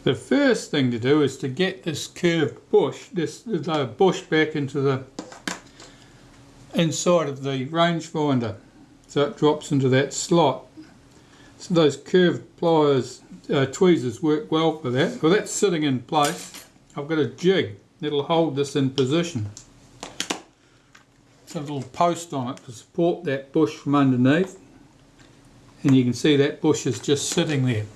The first thing to do is to get this curved bush, this bush back into the inside of the rangefinder, so it drops into that slot. So those curved pliers, tweezers work well for that. Well, that's sitting in place. I've got a jig that'll hold this in position. It's a little post on it to support that bush from underneath, and you can see that bush is just sitting there.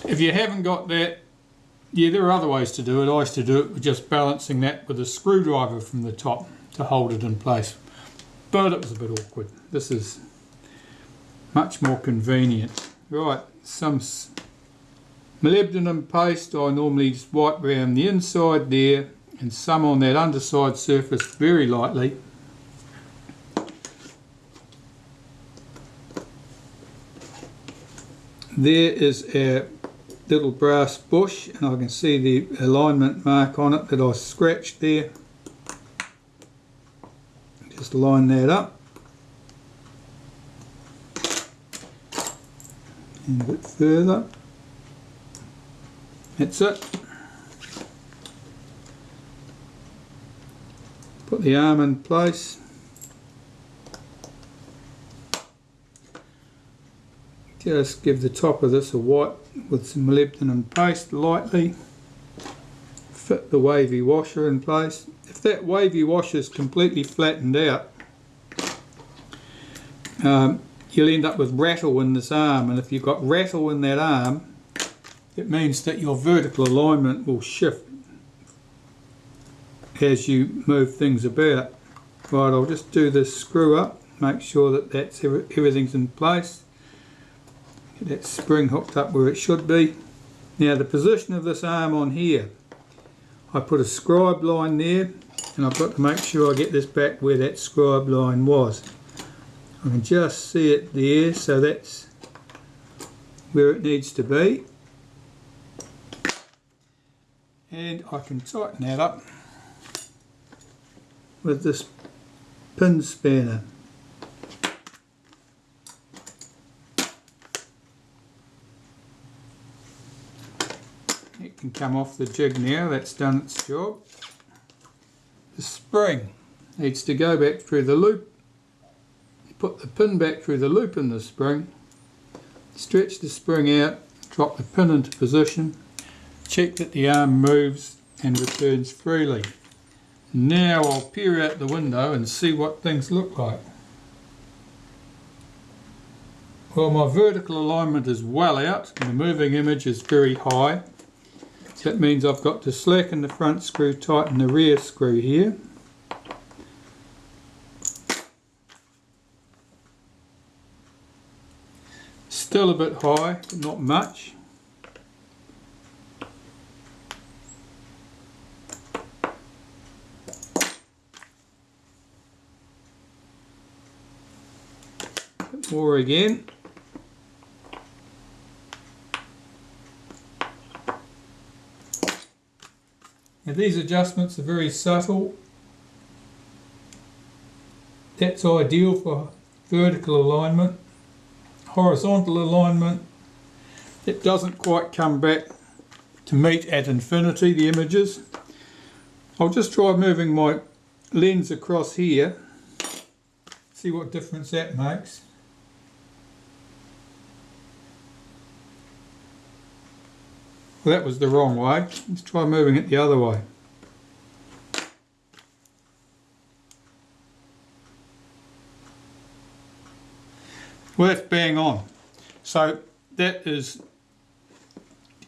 If you haven't got that, yeah, there are other ways to do it. I used to do it with just balancing that with a screwdriver from the top to hold it in place, but it was a bit awkward. This is much more convenient. Right, some molybdenum paste I normally just wipe around the inside there, and some on that underside surface very lightly. There is our little brass bush, and I can see the alignment mark on it that I scratched there. Just line that up. And a bit further. That's it. Put the arm in place. Just give the top of this a wipe with some molybdenum paste lightly. Fit the wavy washer in place. If that wavy washer is completely flattened out, you'll end up with rattle in this arm, and if you've got rattle in that arm, it means that your vertical alignment will shift as you move things about. Right, I'll just do this screw up, make sure that everything's in place. Get that spring hooked up where it should be. Now the position of this arm on here, I put a scribe line there, and I've got to make sure I get this back where that scribe line was. I can just see it there, so that's where it needs to be. And I can tighten that up with this pin spanner. It can come off the jig now, that's done its job. The spring needs to go back through the loop. Put the pin back through the loop in the spring, stretch the spring out, drop the pin into position, check that the arm moves and returns freely. Now I'll peer out the window and see what things look like. Well, my vertical alignment is well out and the moving image is very high. So that means I've got to slacken the front screw, tighten the rear screw here. Still a bit high, but not much. A bit more again. Now these adjustments are very subtle. That's ideal for vertical alignment. Horizontal alignment, it doesn't quite come back to meet at infinity, the images. I'll just try moving my lens across here, see what difference that makes. Well, that was the wrong way. Let's try moving it the other way. Well, that's bang on. So that is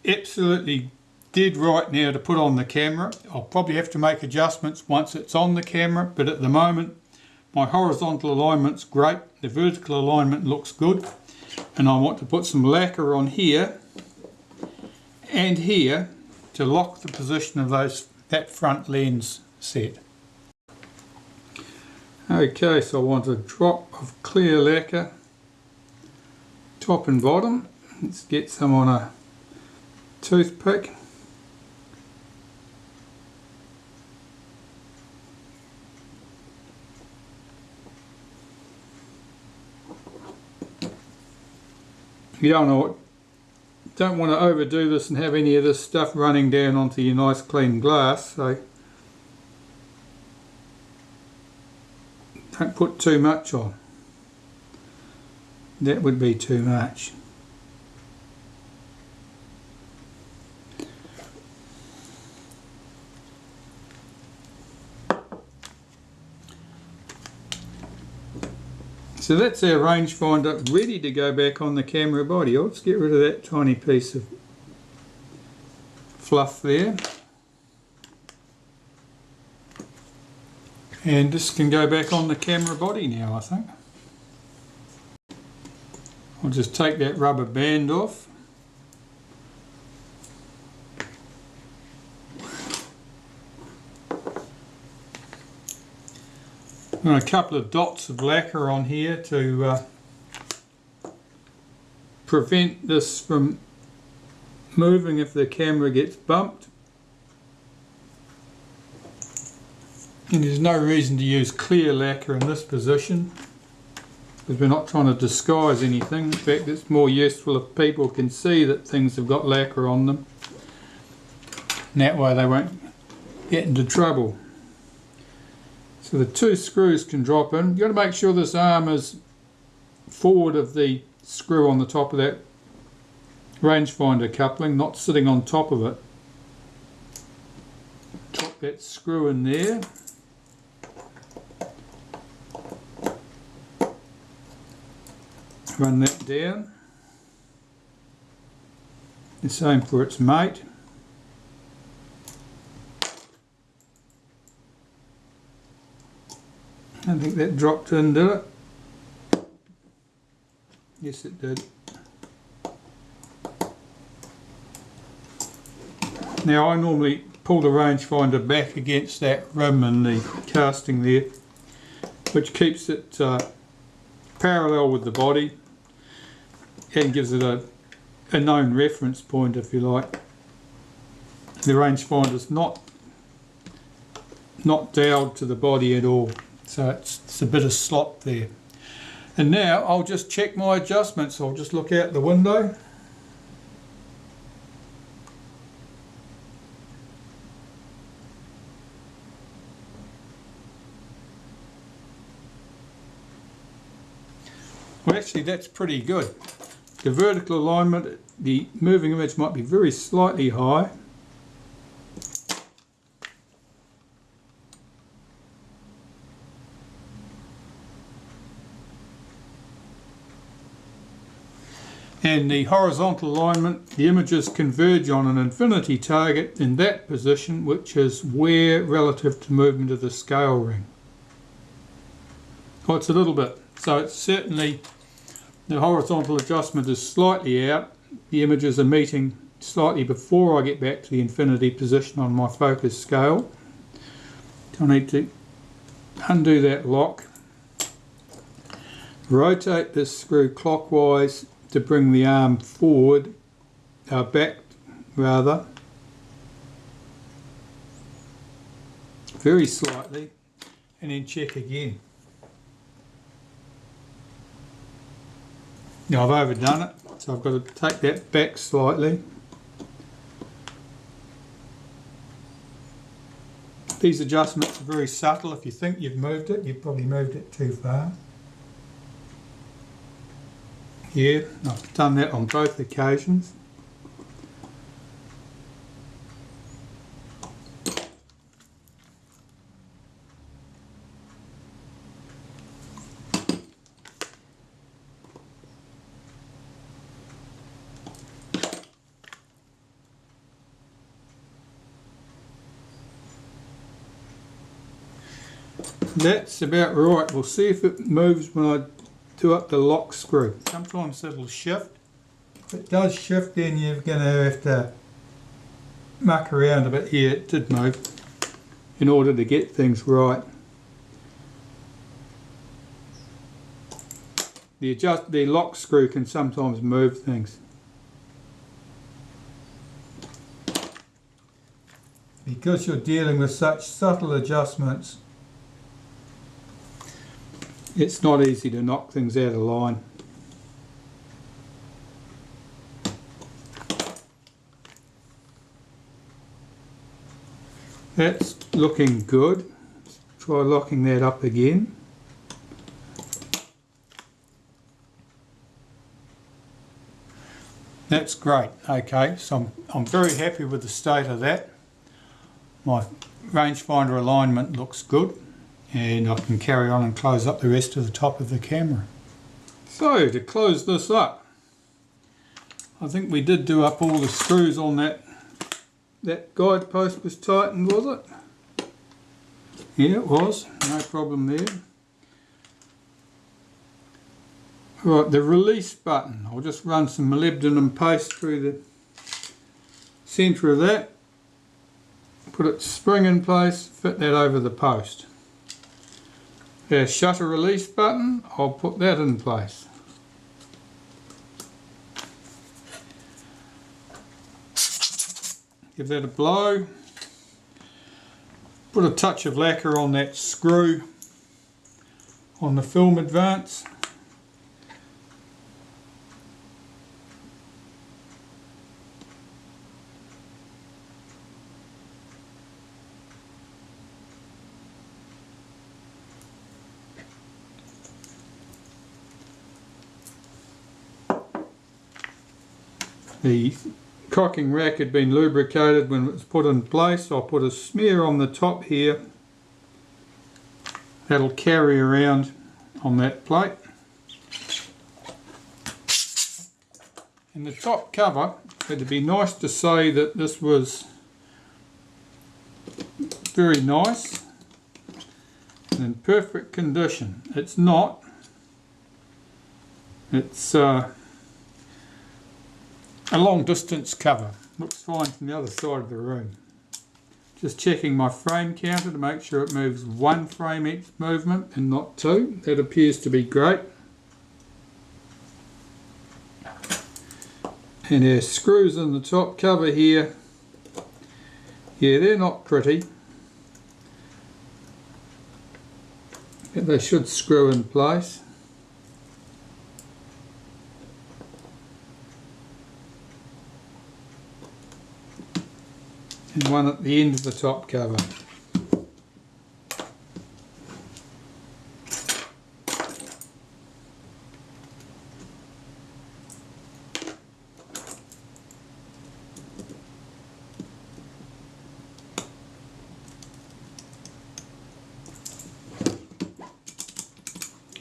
absolutely dead right now to put on the camera. I'll probably have to make adjustments once it's on the camera, but at the moment my horizontal alignment's great, the vertical alignment looks good, and I want to put some lacquer on here and here to lock the position of that front lens set. Okay, so I want a drop of clear lacquer, top and bottom. Let's get some on a toothpick. You don't don't want to overdo this and have any of this stuff running down onto your nice clean glass, so don't put too much on. That would be too much. So that's our rangefinder ready to go back on the camera body. I'll just get rid of that tiny piece of fluff there. And this can go back on the camera body now, I think. I'll just take that rubber band off. And a couple of dots of lacquer on here to prevent this from moving if the camera gets bumped. And there's no reason to use clear lacquer in this position, because we're not trying to disguise anything. In fact, it's more useful if people can see that things have got lacquer on them. And that way they won't get into trouble. So the two screws can drop in. You've got to make sure this arm is forward of the screw on the top of that rangefinder coupling, not sitting on top of it. Drop that screw in there. Run that down. The same for its mate. I think that dropped into it. Yes, it did. Now I normally pull the rangefinder back against that rim and the casting there, which keeps it parallel with the body and gives it a known reference point, if you like. The rangefinder's not doweled to the body at all. So it's a bit of slop there. And now I'll just check my adjustments. I'll just look out the window. Well, actually that's pretty good. The vertical alignment, the moving image might be very slightly high. And the horizontal alignment, the images converge on an infinity target in that position, which is where relative to movement of the scale ring. Oh, it's a little bit. So it's certainly, the horizontal adjustment is slightly out. The images are meeting slightly before I get back to the infinity position on my focus scale. I need to undo that lock. Rotate this screw clockwise to bring the arm forward, back rather, very slightly, and then check again. Now I've overdone it, so I've got to take that back slightly. These adjustments are very subtle. If you think you've moved it, you've probably moved it too far. Yeah, I've done that on both occasions. That's about right. We'll see if it moves when I do up the lock screw. Sometimes it'll shift. If it does shift, then you're going to have to muck around a bit. Here, it did move in order to get things right. The lock screw can sometimes move things. Because you're dealing with such subtle adjustments, it's not easy to knock things out of line. That's looking good. Try locking that up again. That's great. Okay, so I'm very happy with the state of that. My rangefinder alignment looks good, and I can carry on and close up the rest of the top of the camera. So to close this up, I think we did do up all the screws on that guide post was tightened, was it? Yeah, it was, no problem there. Right, the release button, I'll just run some molybdenum paste through the centre of that, put its spring in place, fit that over the post. Our shutter release button, I'll put that in place. Give that a blow. Put a touch of lacquer on that screw on the film advance. The cocking rack had been lubricated when it was put in place. I'll put a smear on the top here. That'll carry around on that plate. And the top cover, it'd be nice to say that this was very nice and in perfect condition. It's not. It's a long distance cover. Looks fine from the other side of the room. Just checking my frame counter to make sure it moves one frame each movement and not two. That appears to be great. And our screws in the top cover here, yeah, they're not pretty, but they should screw in place. And one at the end of the top cover.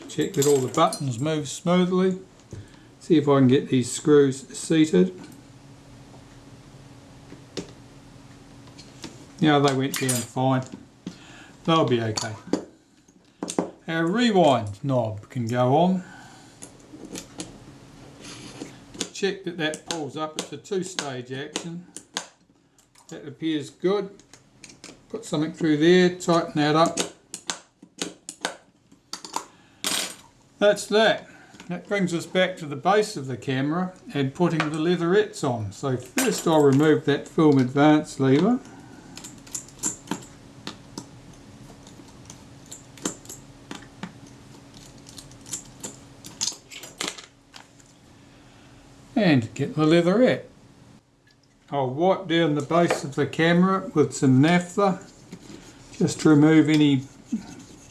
Check that all the buttons move smoothly. See if I can get these screws seated. Yeah, they went down fine. They'll be okay. Our rewind knob can go on. Check that that pulls up. It's a two-stage action. That appears good. Put something through there, tighten that up. That's that. That brings us back to the base of the camera and putting the leatherettes on. So first I'll remove that film advance lever. And get the leatherette. I'll wipe down the base of the camera with some naphtha just to remove any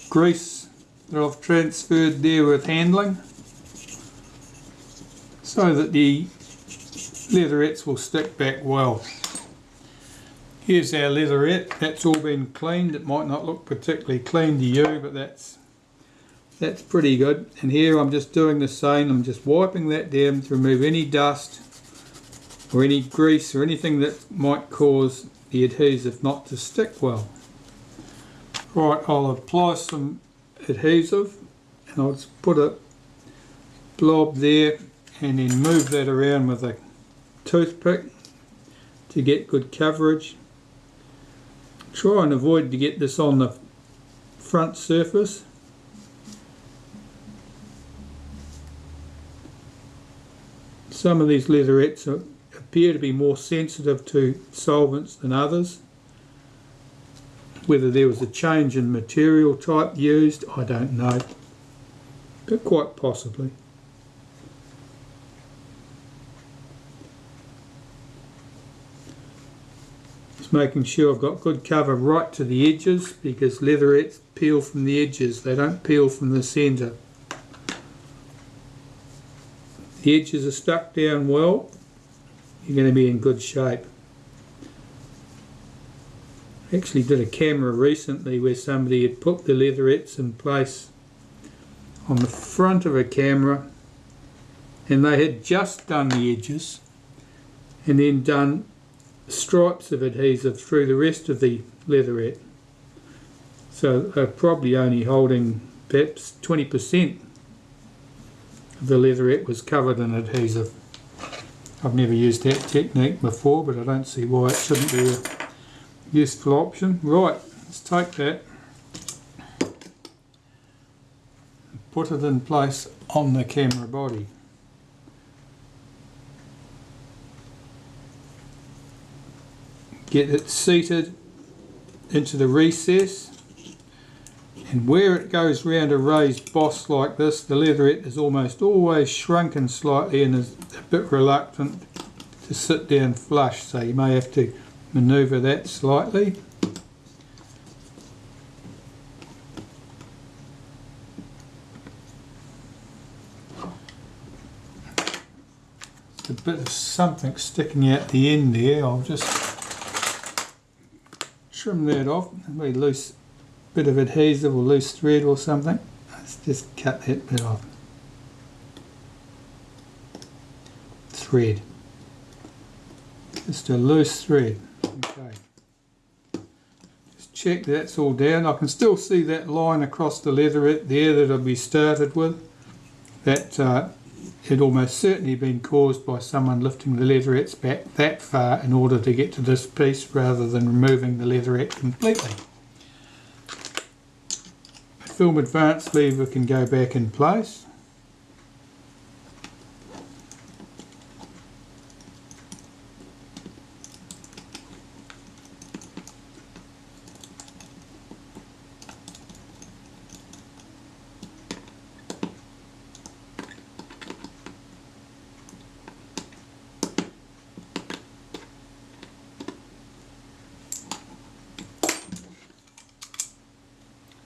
grease that I've transferred there with handling, so that the leatherettes will stick back well. Here's our leatherette. That's all been cleaned. It might not look particularly clean to you, but that's pretty good. And here I'm just doing the same. I'm just wiping that down to remove any dust or any grease or anything that might cause the adhesive not to stick well. Right, I'll apply some adhesive and I'll just put a blob there and then move that around with a toothpick to get good coverage. Try and avoid to get this on the front surface. Some of these leatherettes appear to be more sensitive to solvents than others. Whether there was a change in material type used, I don't know, but quite possibly. Just making sure I've got good cover right to the edges, because leatherettes peel from the edges, they don't peel from the centre. The edges are stuck down well, you're going to be in good shape. I actually did a camera recently where somebody had put the leatherettes in place on the front of a camera, and they had just done the edges and then done stripes of adhesive through the rest of the leatherette. So they're probably only holding perhaps 20% of the leatherette was covered in adhesive. I've never used that technique before, but I don't see why it shouldn't be a useful option. Right, let's take that and put it in place on the camera body. Get it seated into the recess, and where it goes round a raised boss like this, the leatherette is almost always shrunken slightly and is a bit reluctant to sit down flush, so you may have to manoeuvre that slightly. There's a bit of something sticking out the end there. I'll just trim that off. Maybe loose bit of adhesive or loose thread or something. Let's just cut that bit off. Thread. Just a loose thread. Okay. Just check that's all down. I can still see that line across the leatherette there that we started with. That had almost certainly been caused by someone lifting the leatherettes back that far in order to get to this piece rather than removing the leatherette completely. The film advance lever can go back in place.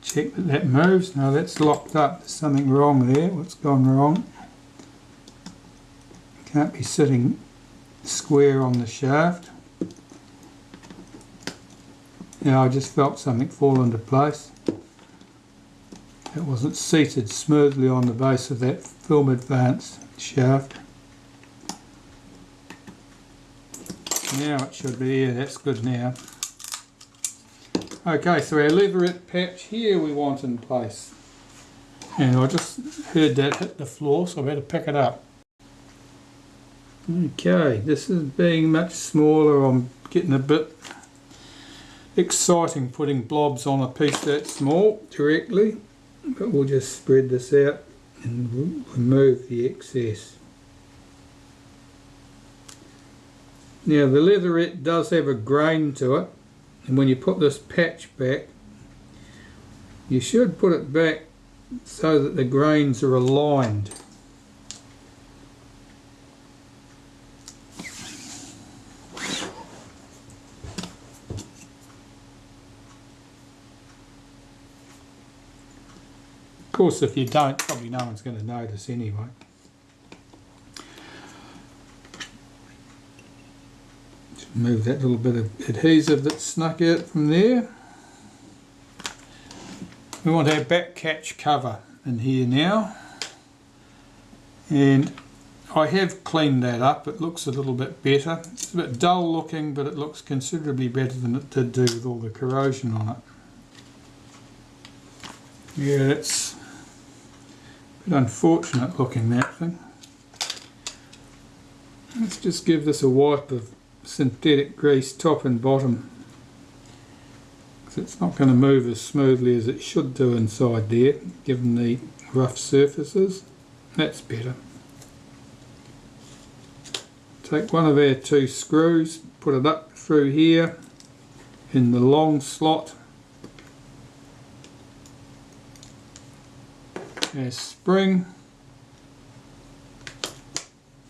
Check that that moves. Now that's locked up. There's something wrong there. What's gone wrong? Can't be sitting square on the shaft. Now I just felt something fall into place. It wasn't seated smoothly on the base of that film advance shaft. Now it should be. Yeah, that's good now. Okay, so our leatherette patch here we want in place. And I just heard that hit the floor, so I better pick it up. Okay, this is being much smaller. I'm getting a bit exciting putting blobs on a piece that small directly. But we'll just spread this out and remove the excess. Now the leatherette does have a grain to it. And when you put this patch back, you should put it back so that the grains are aligned. Of course, if you don't, probably no one's going to notice anyway. Move that little bit of adhesive that snuck out from there. We want our back catch cover in here now, and I have cleaned that up. It looks a little bit better. It's a bit dull looking, but it looks considerably better than it did do with all the corrosion on it. Yeah, it's a bit unfortunate looking, that thing. Let's just give this a wipe of synthetic grease top and bottom, because it's not going to move as smoothly as it should do inside there given the rough surfaces. That's better. Take one of our two screws, put it up through here in the long slot. Our spring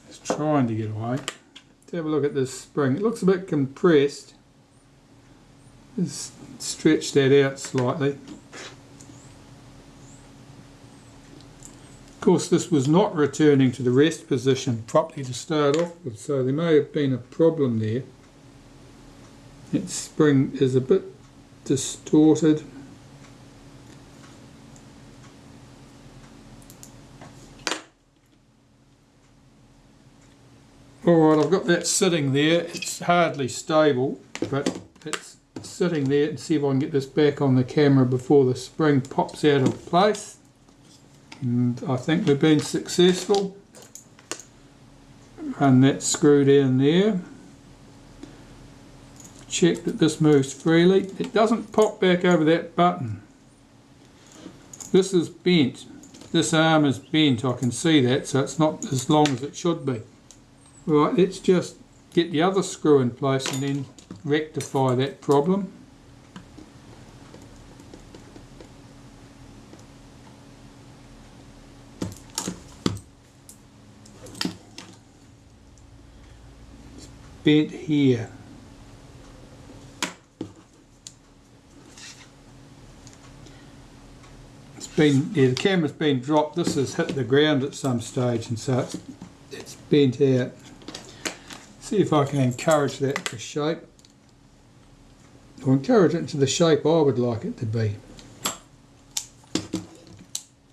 is trying to get away. Have a look at this spring. It looks a bit compressed, Just stretch that out slightly. Of course, this was not returning to the rest position properly to start off with, so there may have been a problem there. Its spring is a bit distorted. Alright, I've got that sitting there. It's hardly stable, but it's sitting there. And see if I can get this back on the camera before the spring pops out of place. And I think we've been successful. Run that screw down there. Check that this moves freely. It doesn't pop back over that button. This is bent. This arm is bent, I can see that, so it's not as long as it should be. Right, let's just get the other screw in place and then rectify that problem. It's bent here. The camera's been dropped. This has hit the ground at some stage, and so it's bent out. See if I can encourage that to shape, or encourage it into the shape I would like it to be.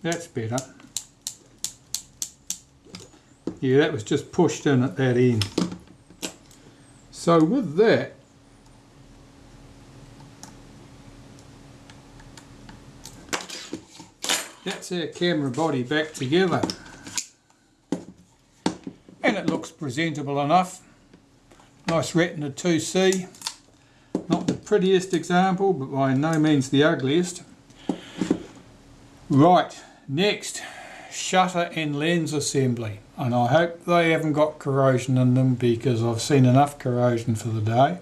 That's better. Yeah, that was just pushed in at that end. So with that, that's our camera body back together, and it looks presentable enough. Nice Retina IIc, not the prettiest example, but by no means the ugliest. Right, next, shutter and lens assembly, and I hope they haven't got corrosion in them, because I've seen enough corrosion for the day.